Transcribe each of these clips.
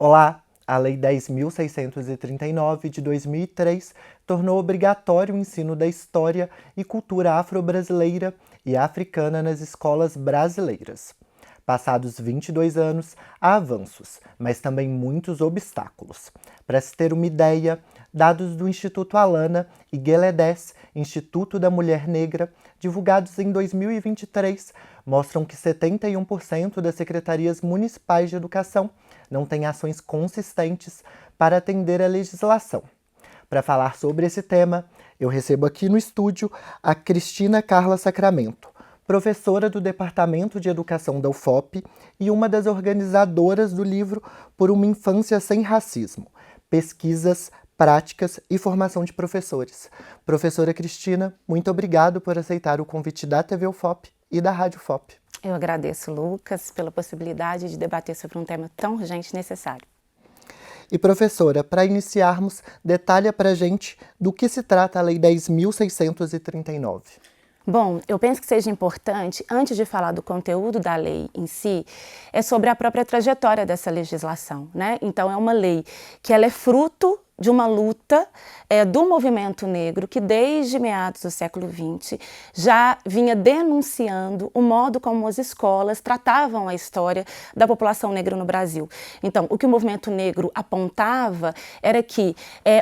Olá! A Lei 10.639 de 2003 tornou obrigatório o ensino da história e cultura afro-brasileira e africana nas escolas brasileiras. Passados 22 anos, há avanços, mas também muitos obstáculos. Para se ter uma ideia, dados do Instituto Alana e Gueledés, Instituto da Mulher Negra, divulgados em 2023, mostram que 71% das secretarias municipais de educação não têm ações consistentes para atender a legislação. Para falar sobre esse tema, eu recebo aqui no estúdio a Cristina Carla Sacramento, professora do Departamento de Educação da UFOP e uma das organizadoras do livro Por uma Infância Sem Racismo, Pesquisas, Práticas e Formação de Professores. Professora Cristina, muito obrigado por aceitar o convite da TV UFOP e da Rádio UFOP. Eu agradeço, Lucas, pela possibilidade de debater sobre um tema tão urgente e necessário. E professora, para iniciarmos, detalha para a gente do que se trata a Lei 10.639. Bom, eu penso que seja importante, antes de falar do conteúdo da lei em si, é sobre a própria trajetória dessa legislação, né? Então, é uma lei que ela é fruto de uma luta do movimento negro que desde meados do século XX já vinha denunciando o modo como as escolas tratavam a história da população negra no Brasil. Então, o que o movimento negro apontava era que,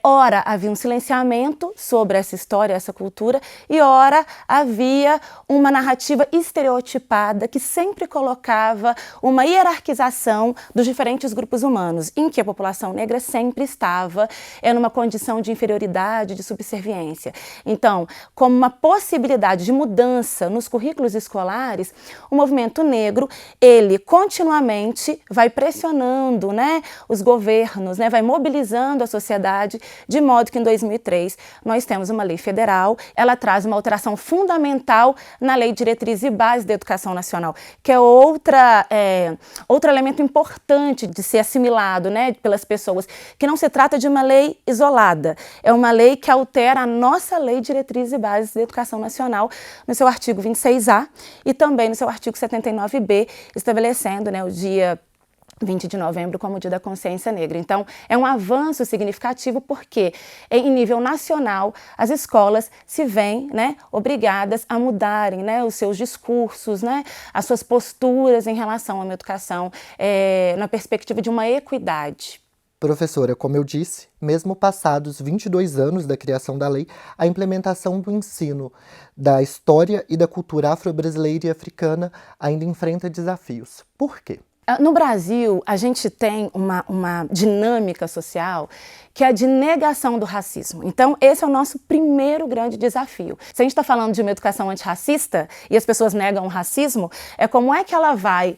ora havia um silenciamento sobre essa história, essa cultura, e ora havia uma narrativa estereotipada que sempre colocava uma hierarquização dos diferentes grupos humanos, em que a população negra sempre estava numa condição de inferioridade, de subserviência. Então, como uma possibilidade de mudança nos currículos escolares, o movimento negro, ele continuamente vai pressionando, né, os governos, né, vai mobilizando a sociedade, de modo que em 2003 nós temos uma lei federal, ela traz uma alteração fundamental na Lei de Diretriz e Bases da Educação Nacional, que é outro elemento importante de ser assimilado, né, pelas pessoas, que não se trata de uma lei isolada, é uma lei que altera a nossa Lei de Diretriz e Bases da Educação Nacional no seu artigo 26A e também no seu artigo 79B, estabelecendo, né, o dia 20 de novembro como o Dia da Consciência Negra. Então, é um avanço significativo porque, em nível nacional, as escolas se veem, né, obrigadas a mudarem, né, os seus discursos, né, as suas posturas em relação a uma educação na perspectiva de uma equidade. Professora, como eu disse, mesmo passados 22 anos da criação da lei, a implementação do ensino da história e da cultura afro-brasileira e africana ainda enfrenta desafios. Por quê? No Brasil, a gente tem uma dinâmica social que é a de negação do racismo. Então, esse é o nosso primeiro grande desafio. Se a gente está falando de uma educação antirracista e as pessoas negam o racismo, como é que ela vai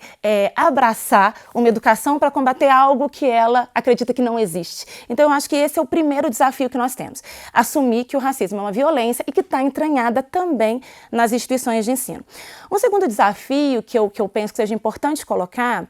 abraçar uma educação para combater algo que ela acredita que não existe? Então, eu acho que esse é o primeiro desafio que nós temos. Assumir que o racismo é uma violência e que está entranhada também nas instituições de ensino. Um segundo desafio que eu penso que seja importante colocar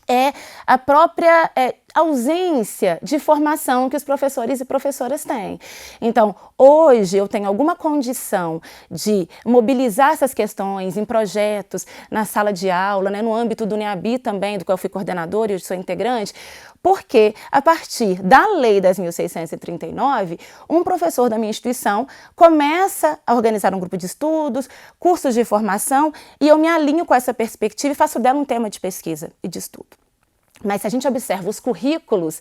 é a própria ausência de formação que os professores e professoras têm. Então, hoje eu tenho alguma condição de mobilizar essas questões em projetos, na sala de aula, né, no âmbito do NEABI também, do qual eu fui coordenadora e hoje sou integrante, porque a partir da Lei 10.639, um professor da minha instituição começa a organizar um grupo de estudos, cursos de formação, e eu me alinho com essa perspectiva e faço dela um tema de pesquisa e de estudo. Mas se a gente observa os currículos,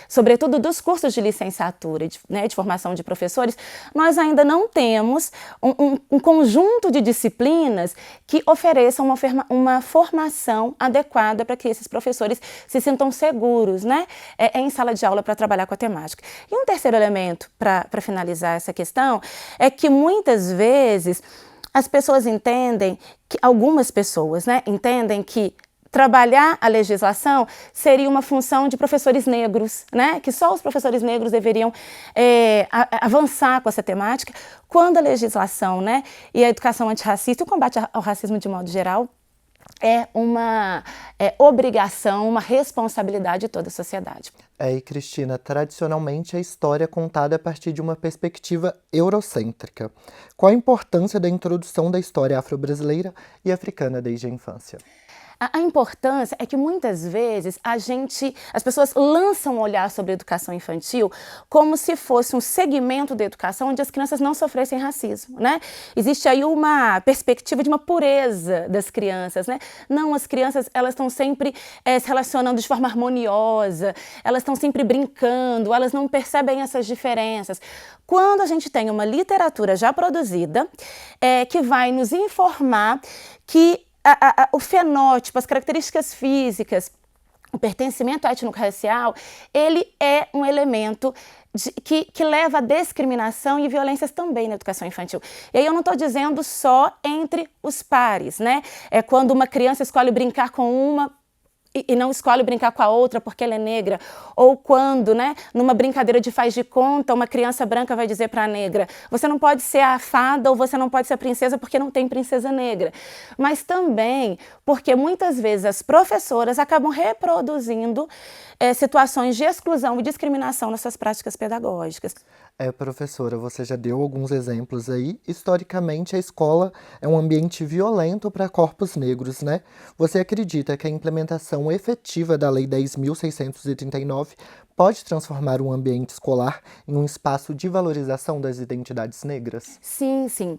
sobretudo dos cursos de licenciatura, de formação de professores, nós ainda não temos um conjunto de disciplinas que ofereçam uma formação adequada para que esses professores se sintam seguros, né, em sala de aula para trabalhar com a temática. E um terceiro elemento para finalizar essa questão é que muitas vezes as pessoas entendem, algumas pessoas, né, entendem que trabalhar a legislação seria uma função de professores negros, né? Que só os professores negros deveriam avançar com essa temática, quando a legislação, né, e a educação antirracista e o combate ao racismo de modo geral é uma obrigação, uma responsabilidade de toda a sociedade. E Cristina, tradicionalmente a história é contada a partir de uma perspectiva eurocêntrica. Qual a importância da introdução da história afro-brasileira e africana desde a infância? A importância é que muitas vezes as pessoas lançam um olhar sobre a educação infantil como se fosse um segmento da educação onde as crianças não sofressem racismo, né? Existe aí uma perspectiva de uma pureza das crianças, né? Não, as crianças, elas estão sempre se relacionando de forma harmoniosa, elas estão sempre brincando, elas não percebem essas diferenças. Quando a gente tem uma literatura já produzida, que vai nos informar que o fenótipo, as características físicas, o pertencimento étnico-racial, ele é um elemento que leva à discriminação e violências também na educação infantil. E aí eu não estou dizendo só entre os pares, né? É quando uma criança escolhe brincar com uma e não escolhe brincar com a outra porque ela é negra, ou quando, né, numa brincadeira de faz de conta, uma criança branca vai dizer para a negra, você não pode ser a fada ou você não pode ser a princesa porque não tem princesa negra. Mas também porque muitas vezes as professoras acabam reproduzindo situações de exclusão e discriminação nessas práticas pedagógicas. Professora, você já deu alguns exemplos aí. Historicamente, a escola é um ambiente violento para corpos negros, né? Você acredita que a implementação efetiva da Lei 10.639 pode transformar um ambiente escolar em um espaço de valorização das identidades negras? Sim, sim.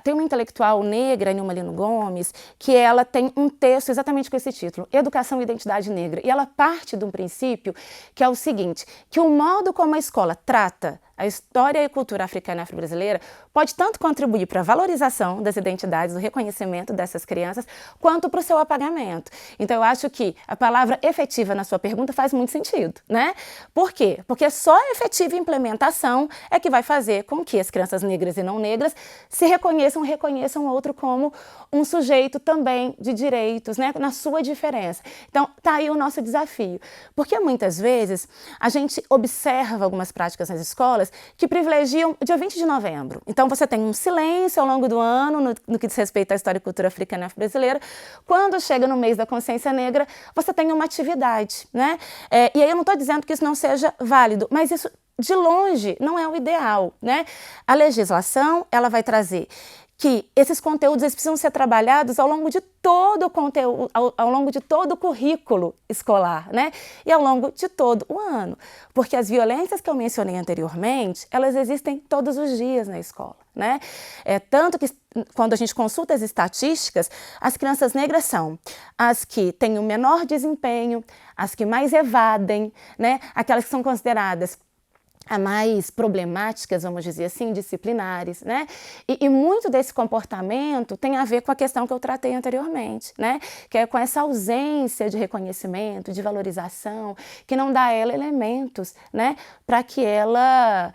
Tem uma intelectual negra, Nilma Lino Gomes, que ela tem um texto exatamente com esse título, Educação e Identidade Negra. E ela parte de um princípio que é o seguinte, que o modo como a escola trata a história e cultura africana e afro-brasileira pode tanto contribuir para a valorização das identidades, o reconhecimento dessas crianças, quanto para o seu apagamento. Então, eu acho que a palavra efetiva na sua pergunta faz muito sentido, né? Por quê? Porque só a efetiva implementação é que vai fazer com que as crianças negras e não negras se reconheçam o outro como um sujeito também de direitos, né? Na sua diferença. Então, tá aí o nosso desafio. Porque muitas vezes a gente observa algumas práticas nas escolas que privilegiam o dia 20 de novembro. Então, você tem um silêncio ao longo do ano no que diz respeito à história e cultura africana e afro-brasileira. Quando chega no mês da consciência negra, você tem uma atividade, né? E aí eu não estou dizendo que isso não seja válido, mas isso, de longe, não é o ideal, né? A legislação, ela vai trazer que esses conteúdos eles precisam ser trabalhados ao longo de todo o conteúdo, ao longo de todo o currículo escolar, né? E ao longo de todo o ano. Porque as violências que eu mencionei anteriormente, elas existem todos os dias na escola, né? Tanto que quando a gente consulta as estatísticas, as crianças negras são as que têm o menor desempenho, as que mais evadem, né? Aquelas que são consideradas a mais problemáticas, vamos dizer assim, disciplinares, né? E muito desse comportamento tem a ver com a questão que eu tratei anteriormente, né? Que é com essa ausência de reconhecimento, de valorização, que não dá a ela elementos, né? Para que ela,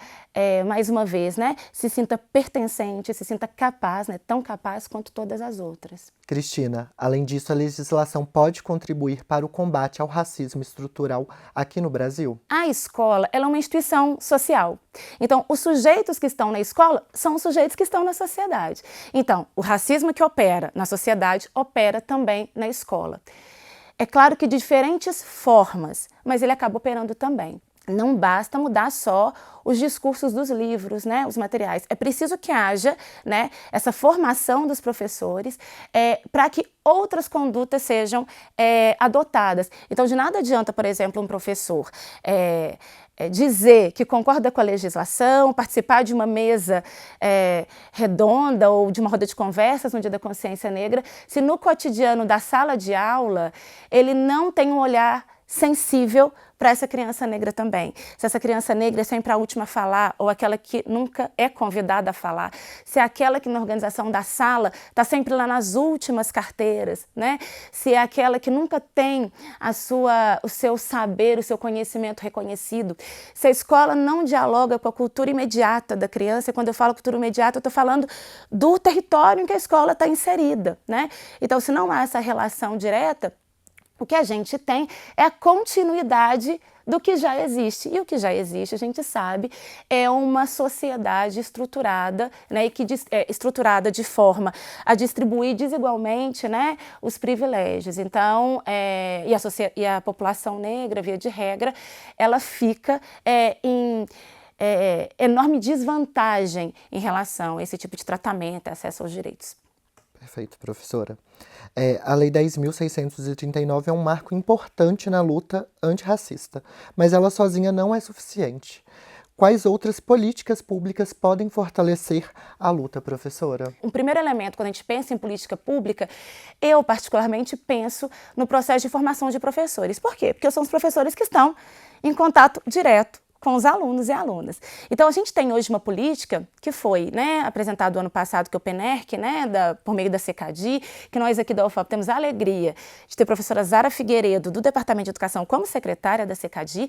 mais uma vez, né? Se sinta pertencente, se sinta capaz, né? Tão capaz quanto todas as outras. Cristina, além disso, a legislação pode contribuir para o combate ao racismo estrutural aqui no Brasil? A escola, ela é uma instituição social. Então, os sujeitos que estão na escola são os sujeitos que estão na sociedade. Então, o racismo que opera na sociedade opera também na escola. É claro que de diferentes formas, mas ele acaba operando também. Não basta mudar só os discursos dos livros, né, os materiais. É preciso que haja, né, essa formação dos professores para que outras condutas sejam adotadas. Então, de nada adianta, por exemplo, um professor dizer que concorda com a legislação, participar de uma mesa redonda ou de uma roda de conversas no Dia da Consciência Negra, se no cotidiano da sala de aula ele não tem um olhar sensível para essa criança negra também. Se essa criança negra é sempre a última a falar ou aquela que nunca é convidada a falar, se é aquela que na organização da sala está sempre lá nas últimas carteiras, né? Se é aquela que nunca tem o seu saber, o seu conhecimento reconhecido, se a escola não dialoga com a cultura imediata da criança, e quando eu falo cultura imediata, eu estou falando do território em que a escola está inserida, né? Então, se não há essa relação direta, o que a gente tem é a continuidade do que já existe. E o que já existe, a gente sabe, é uma sociedade estruturada, né, e que estruturada de forma a distribuir desigualmente, né, os privilégios. Então, e a população negra, via de regra, ela fica em enorme desvantagem em relação a esse tipo de tratamento, acesso aos direitos. Perfeito, professora. A Lei 10.639 é um marco importante na luta antirracista, mas ela sozinha não é suficiente. Quais outras políticas públicas podem fortalecer a luta, professora? Um primeiro elemento, quando a gente pensa em política pública, eu particularmente penso no processo de formação de professores. Por quê? Porque são os professores que estão em contato direto com os alunos e alunas. Então, a gente tem hoje uma política que foi, apresentada ano passado, que é o PENERC, por meio da CECADI, que nós aqui da UFAP temos a alegria de ter a professora Zara Figueiredo, do Departamento de Educação, como secretária da CECADI,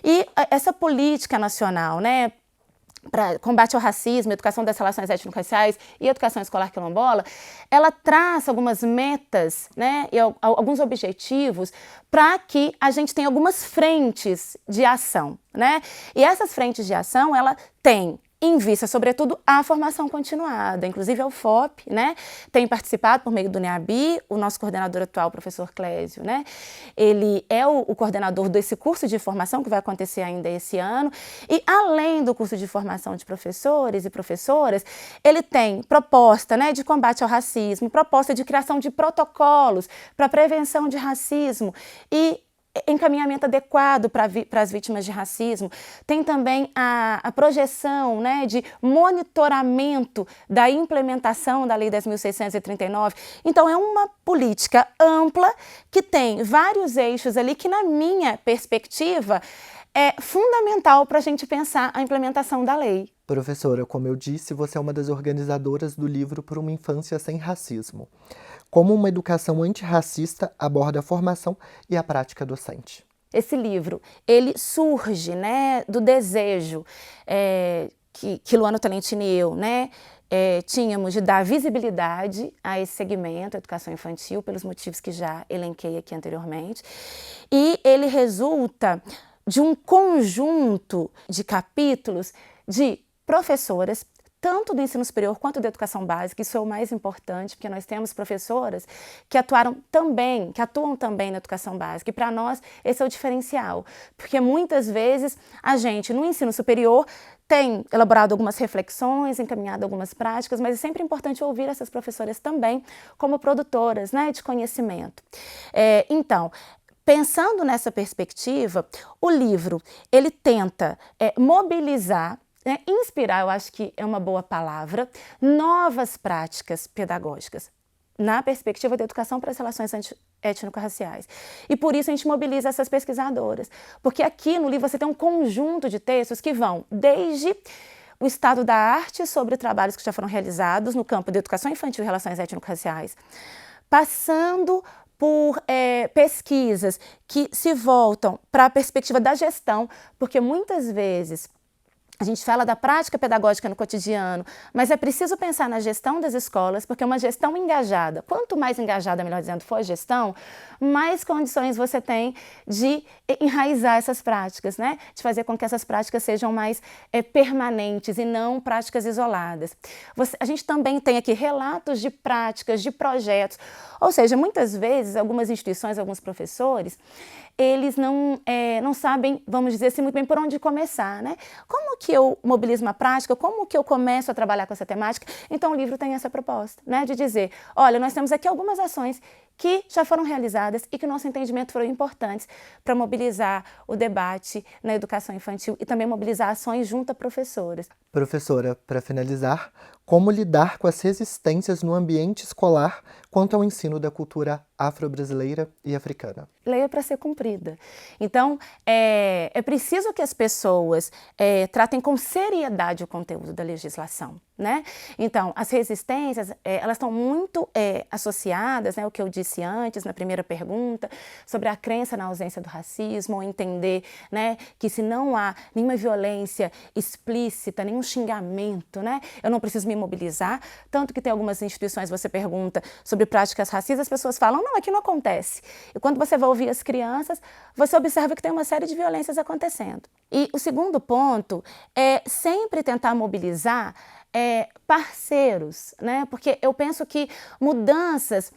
e essa política nacional, para combate ao racismo, educação das relações étnico-raciais e educação escolar quilombola, ela traz algumas metas, e alguns objetivos para que a gente tenha algumas frentes de ação, E essas frentes de ação, ela tem em vista, sobretudo, a formação continuada. Inclusive, a UFOP, tem participado por meio do NEABI, o nosso coordenador atual, o professor Clésio, ele é o coordenador desse curso de formação que vai acontecer ainda esse ano. E, além do curso de formação de professores e professoras, ele tem proposta, de combate ao racismo, proposta de criação de protocolos para prevenção de racismo e encaminhamento adequado para as vítimas de racismo. Tem também a projeção, de monitoramento da implementação da Lei 10.639. Então, é uma política ampla que tem vários eixos ali que, na minha perspectiva, é fundamental para a gente pensar a implementação da lei. Professora, como eu disse, você é uma das organizadoras do livro Por uma Infância Sem Racismo. Como uma educação antirracista aborda a formação e a prática docente? Esse livro, ele surge, do desejo que Luana Tolentino e eu, tínhamos de dar visibilidade a esse segmento, a educação infantil, pelos motivos que já elenquei aqui anteriormente. E ele resulta de um conjunto de capítulos de professoras, tanto do ensino superior quanto da educação básica. Isso é o mais importante, porque nós temos professoras que atuam também na educação básica. E para nós, esse é o diferencial, porque muitas vezes a gente, no ensino superior, tem elaborado algumas reflexões, encaminhado algumas práticas, mas é sempre importante ouvir essas professoras também como produtoras, de conhecimento. Então, pensando nessa perspectiva, o livro, ele tenta mobilizar, inspirar, eu acho que é uma boa palavra, novas práticas pedagógicas na perspectiva da educação para as relações étnico-raciais. E por isso a gente mobiliza essas pesquisadoras, porque aqui no livro você tem um conjunto de textos que vão desde o estado da arte sobre trabalhos que já foram realizados no campo de educação infantil e relações étnico-raciais, passando por pesquisas que se voltam para a perspectiva da gestão, porque muitas vezes a gente fala da prática pedagógica no cotidiano, mas é preciso pensar na gestão das escolas, porque uma gestão engajada, quanto mais engajada, melhor dizendo, for a gestão, mais condições você tem de enraizar essas práticas, de fazer com que essas práticas sejam mais permanentes e não práticas isoladas. A gente também tem aqui relatos de práticas, de projetos, ou seja, muitas vezes algumas instituições, alguns professores, eles não sabem, vamos dizer assim, muito bem por onde começar, Como que eu mobilizo uma prática? Como que eu começo a trabalhar com essa temática? Então, o livro tem essa proposta, de dizer, olha, nós temos aqui algumas ações que já foram realizadas e que, no nosso entendimento, foram importantes para mobilizar o debate na educação infantil e também mobilizar ações junto a professoras. Professora, para finalizar, como lidar com as resistências no ambiente escolar quanto ao ensino da cultura afro-brasileira e africana? Lei é para ser cumprida. Então, é preciso que as pessoas tratem com seriedade o conteúdo da legislação, Então, as resistências, elas estão muito associadas, o que eu disse antes, na primeira pergunta, sobre a crença na ausência do racismo, ou entender, que se não há nenhuma violência explícita, nenhum xingamento, eu não preciso me mobilizar. Tanto que tem algumas instituições, você pergunta sobre práticas racistas, as pessoas falam, não, aqui não acontece. E quando você vai ouvir as crianças, você observa que tem uma série de violências acontecendo. E o segundo ponto é sempre tentar mobilizar parceiros, porque eu penso que mudanças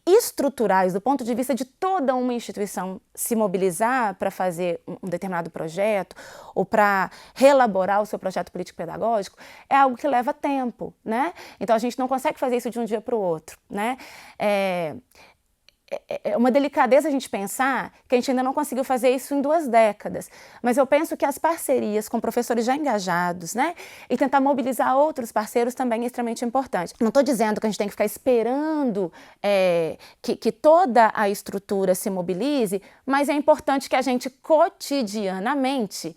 estruturais, do ponto de vista de toda uma instituição se mobilizar para fazer um determinado projeto ou para reelaborar o seu projeto político-pedagógico, é algo que leva tempo, né? Então a gente não consegue fazer isso de um dia para o outro, né? É uma delicadeza a gente pensar que a gente ainda não conseguiu fazer isso em 2 décadas, mas eu penso que as parcerias com professores já engajados, né, e tentar mobilizar outros parceiros também é extremamente importante. Não estou dizendo que a gente tem que ficar esperando que toda a estrutura se mobilize, mas é importante que a gente cotidianamente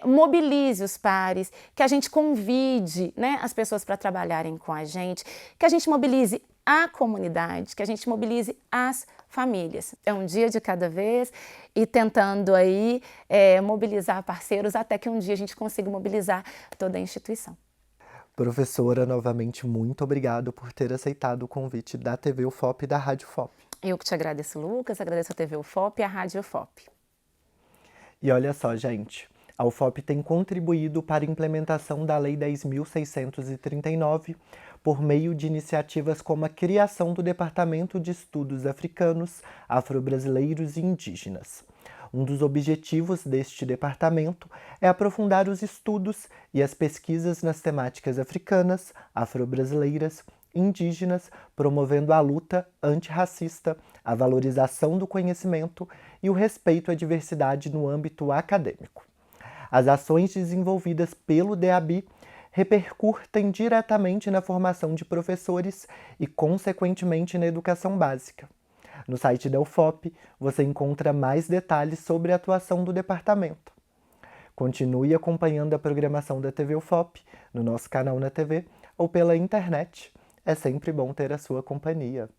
mobilize os pares, que a gente convide, né, as pessoas para trabalharem com a gente, que a gente mobilize a comunidade, que a gente mobilize as famílias. É um dia de cada vez e tentando aí mobilizar parceiros até que um dia a gente consiga mobilizar toda a instituição. Professora, novamente, muito obrigado por ter aceitado o convite da TV UFOP e da Rádio FOP. Eu que te agradeço, Lucas, agradeço a TV UFOP e a Rádio UFOP. E olha só, gente, a UFOP tem contribuído para a implementação da Lei 10.639 por meio de iniciativas como a criação do Departamento de Estudos Africanos, Afro-Brasileiros e Indígenas. Um dos objetivos deste departamento é aprofundar os estudos e as pesquisas nas temáticas africanas, afro-brasileiras, indígenas, promovendo a luta antirracista, a valorização do conhecimento e o respeito à diversidade no âmbito acadêmico. As ações desenvolvidas pelo DEAB repercutem diretamente na formação de professores e, consequentemente, na educação básica. No site da UFOP, você encontra mais detalhes sobre a atuação do departamento. Continue acompanhando a programação da TV UFOP no nosso canal na TV ou pela internet. É sempre bom ter a sua companhia.